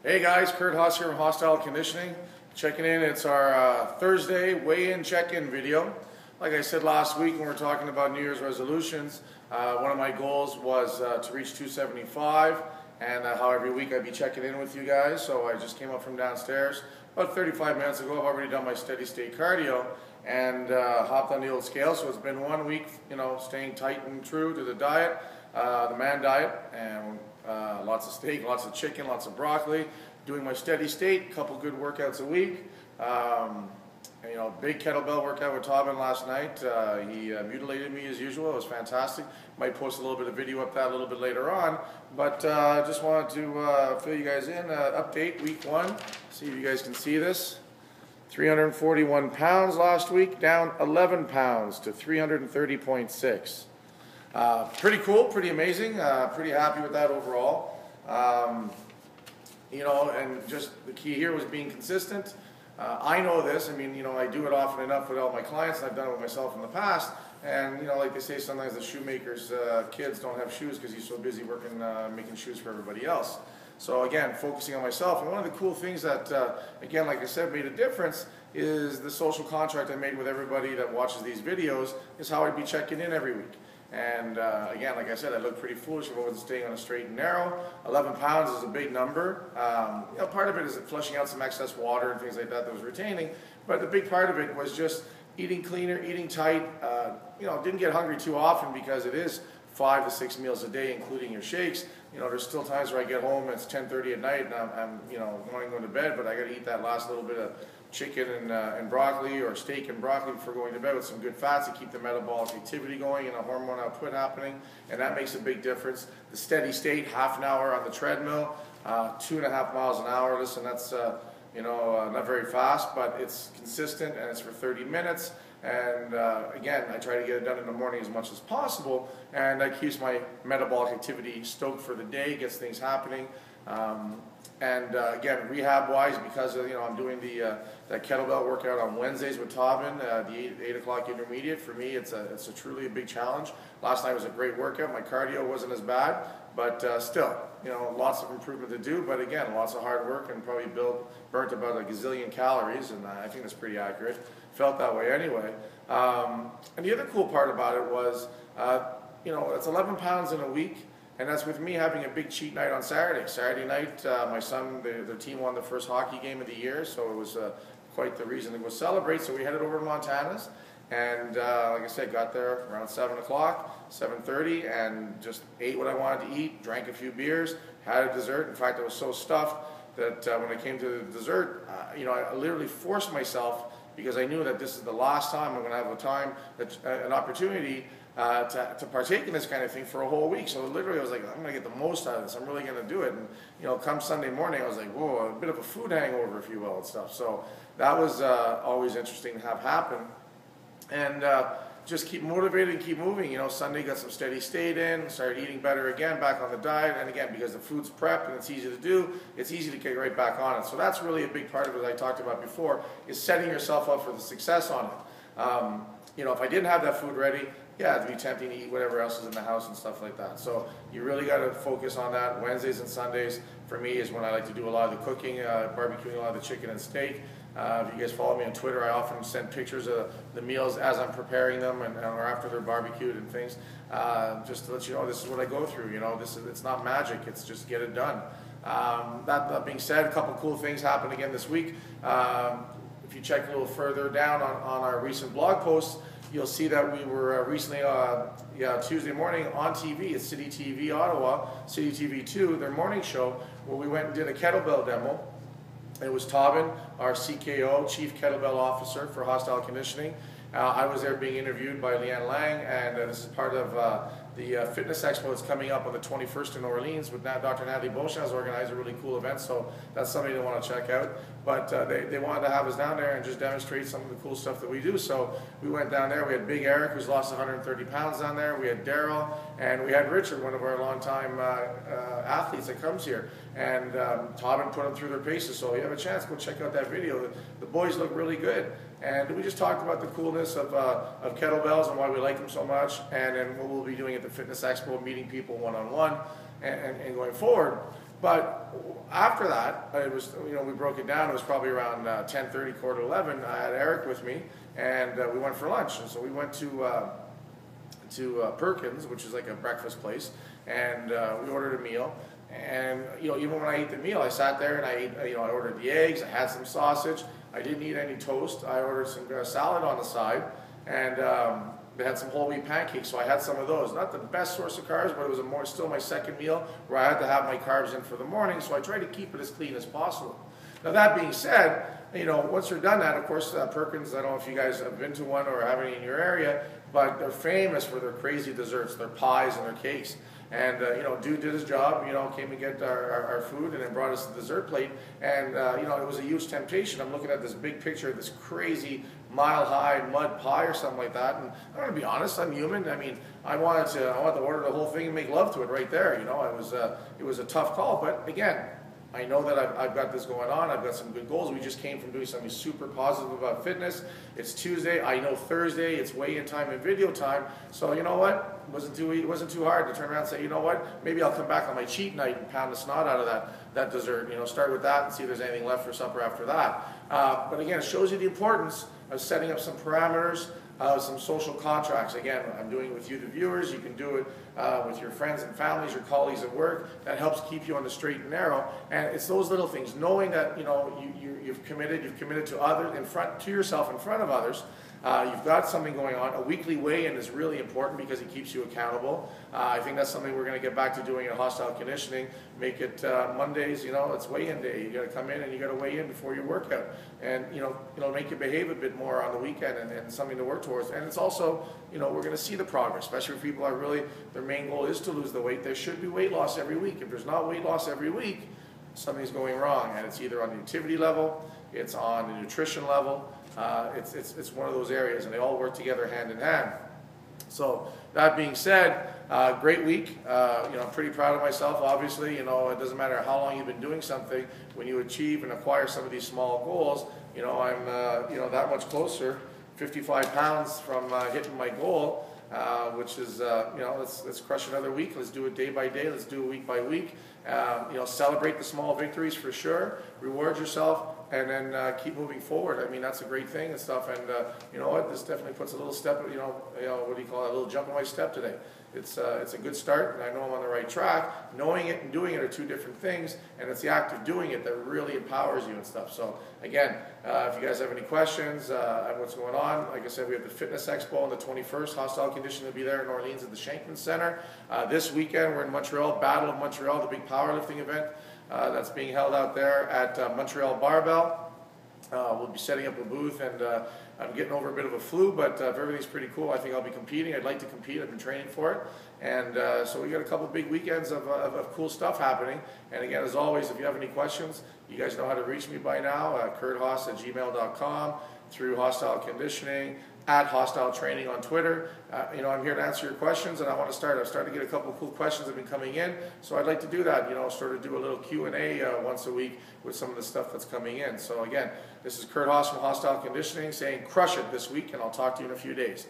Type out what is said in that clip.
Hey guys, curdhos here from Hostyle Conditioning. Checking in. It's our Thursday weigh-in check-in video. Like I said last week when we were talking about New Year's resolutions, one of my goals was to reach 275, and how every week I'd be checking in with you guys. So I just came up from downstairs about 35 minutes ago. I've already done my steady state cardio and hopped on the old scale. So it's been 1 week, staying tight and true to the diet, the man diet, and lots of steak, lots of chicken, lots of broccoli, doing my steady state, a couple good workouts a week. Big kettlebell workout with Tobin last night. He mutilated me as usual. It was fantastic. Might post a little bit of video up that a little bit later on, but just wanted to fill you guys in. Update week 1. See if you guys can see this. 341 pounds last week, down 11 pounds to 330.6. Pretty cool, pretty amazing, pretty happy with that overall. And just the key here was being consistent. I know this, I do it often enough with all my clients, and I've done it with myself in the past. And, like they say, sometimes the shoemaker's kids don't have shoes because he's so busy working, making shoes for everybody else. So again, focusing on myself. And one of the cool things that, again, like I said, made a difference is the social contract I made with everybody that watches these videos is how I'd be checking in every week. And again, like I said, I look pretty foolish if I wasn't staying on a straight and narrow. 11 pounds is a big number. Part of it is flushing out some excess water and things like that was retaining. But the big part of it was just eating cleaner, eating tight. Didn't get hungry too often because it is 5 to 6 meals a day, including your shakes. There's still times where I get home and it's 10:30 at night and I'm wanting to go to bed, but I got to eat that last little bit of chicken and broccoli, or steak and broccoli before going to bed with some good fats to keep the metabolic activity going and a hormone output happening, and that makes a big difference. The steady state, half an hour on the treadmill, 2.5 miles an hour. Listen, that's not very fast, but it's consistent and it's for 30 minutes. And again, I try to get it done in the morning as much as possible, and that keeps my metabolic activity stoked for the day, gets things happening. Again, rehab-wise, because I'm doing that kettlebell workout on Wednesdays with Tobin, the 8 o'clock intermediate. For me, it's a truly a big challenge. Last night was a great workout. My cardio wasn't as bad, but still, lots of improvement to do. But again, lots of hard work, and probably burnt about a gazillion calories, and I think that's pretty accurate. Felt that way anyway. And the other cool part about it was, it's 11 pounds in a week. And that's with me having a big cheat night on Saturday. Saturday night, my son, their team won the first hockey game of the year, so it was quite the reason to go celebrate. So we headed over to Montana's, and like I said, got there around 7 o'clock, 7:30, and just ate what I wanted to eat, drank a few beers, had a dessert. In fact, I was so stuffed that when I came to the dessert, I literally forced myself, because I knew that this is the last time I'm going to have an opportunity to partake in this kind of thing for a whole week. So literally I was like, I'm going to get the most out of this. I'm really going to do it. And come Sunday morning, I was like, whoa, a bit of a food hangover, if you will, and stuff. So that was always interesting to have happen. And just keep motivated and keep moving. Sunday got some steady state in, started eating better again, back on the diet. And again, because the food's prepped and it's easy to do, it's easy to get right back on it. So that's really a big part of it, as I talked about before, is setting yourself up for the success on it. If I didn't have that food ready, yeah, it'd be tempting to eat whatever else is in the house and stuff like that. So you really got to focus on that. Wednesdays and Sundays, for me, is when I like to do a lot of the cooking, barbecuing a lot of the chicken and steak. If you guys follow me on Twitter, I often send pictures of the meals as I'm preparing them or after they're barbecued and things, just to let you know this is what I go through. It's not magic, it's just get it done. That being said, a couple cool things happened again this week. If you check a little further down on our recent blog posts, you'll see that we were recently, Tuesday morning on TV at City TV Ottawa, City TV 2, their morning show, where we went and did a kettlebell demo. It was Tobin, our CKO, Chief Kettlebell Officer for Hostyle Conditioning. I was there being interviewed by Leanne Lang, and this is part of the Fitness Expo that's coming up on the 21st in Orleans with Dr. Natalie Beauchamp organized a really cool event, so that's something they want to check out. But they wanted to have us down there and just demonstrate some of the cool stuff that we do. So we went down there. We had Big Eric, who's lost 130 pounds down there. We had Daryl, and we had Richard, one of our longtime athletes that comes here. And Tobin put them through their paces. So if you have a chance, go check out that video. The boys look really good. And we just talked about the coolness of kettlebells and why we like them so much, and then what we'll be doing at the Fitness Expo, meeting people one-on-one and going forward. But after that, it was, we broke it down. It was probably around 10:30, quarter to 11. I had Eric with me, and we went for lunch. And so we went to Perkins, which is like a breakfast place, and we ordered a meal. And even when I ate the meal, I sat there and I ate. I ordered the eggs. I had some sausage. I didn't eat any toast. I ordered some salad on the side, and they had some whole wheat pancakes, so I had some of those. Not the best source of carbs, but it was still my second meal where I had to have my carbs in for the morning, so I tried to keep it as clean as possible. Now that being said, once you're done that, of course, Perkins, I don't know if you guys have been to one or have any in your area, but they're famous for their crazy desserts, their pies and their cakes. And, dude did his job, came to get our food and then brought us the dessert plate. And, it was a huge temptation. I'm looking at this big picture of this crazy mile-high mud pie or something like that. And I'm going to be honest, I'm human. I mean, I wanted to order the whole thing and make love to it right there. It was a tough call. But again, I know that I've got this going on. I've got some good goals. We just came from doing something super positive about fitness. It's Tuesday. I know Thursday. It's weigh-in time and video time. So you know what? It wasn't too hard to turn around and say, you know what? Maybe I'll come back on my cheat night and pound the snot out of that dessert. Start with that and see if there's anything left for supper after that. But again, it shows you the importance of setting up some parameters, some social contracts. Again, I'm doing it with you, the viewers. You can do it with your friends and families, your colleagues at work. That helps keep you on the straight and narrow. And it's those little things, knowing that you've committed to others, to yourself in front of others. You've got something going on. A weekly weigh-in is really important because it keeps you accountable. I think that's something we're going to get back to doing at Hostile Conditioning. Make it Mondays, it's weigh-in day. You got to come in and you got to weigh in before your workout. And, make you behave a bit more on the weekend and something to work towards. And it's also, we're going to see the progress, especially if people are really, their main goal is to lose the weight. There should be weight loss every week. If there's not weight loss every week, something's going wrong. And it's either on the activity level, it's on the nutrition level, it's one of those areas, and they all work together hand in hand. So that being said, great week. I'm pretty proud of myself. Obviously, it doesn't matter how long you've been doing something. When you achieve and acquire some of these small goals, I'm that much closer, 55 pounds from hitting my goal. Which is, let's crush another week. Let's do it day by day. Let's do it week by week. Celebrate the small victories for sure. Reward yourself, and then keep moving forward. I mean, that's a great thing and stuff. And you know what? This definitely puts a little step. What do you call it? A little jump in my step today. It's a good start, and I know I'm on the right track. Knowing it and doing it are two different things, and it's the act of doing it that really empowers you and stuff. So again, if you guys have any questions on what's going on, like I said, we have the Fitness Expo on the 21st. Hostile Conditioning will be there in Orleans at the Shankman Center. This weekend, we're in Montreal, Battle of Montreal, the big powerlifting event that's being held out there at Montreal Barbell. We'll be setting up a booth, and I'm getting over a bit of a flu, but if everything's pretty cool, I think I'll be competing. I'd like to compete. I've been training for it. And so we got a couple of big weekends of cool stuff happening. And again, as always, if you have any questions, you guys know how to reach me by now, curdhos@gmail.com, through Hostile Conditioning, at Hostile Training on Twitter. I'm here to answer your questions, and I want to start. I've started to get a couple of cool questions that have been coming in, so I'd like to do that, sort of do a little Q&A once a week with some of the stuff that's coming in. So again, this is Curdhos from Hostile Conditioning saying crush it this week, and I'll talk to you in a few days.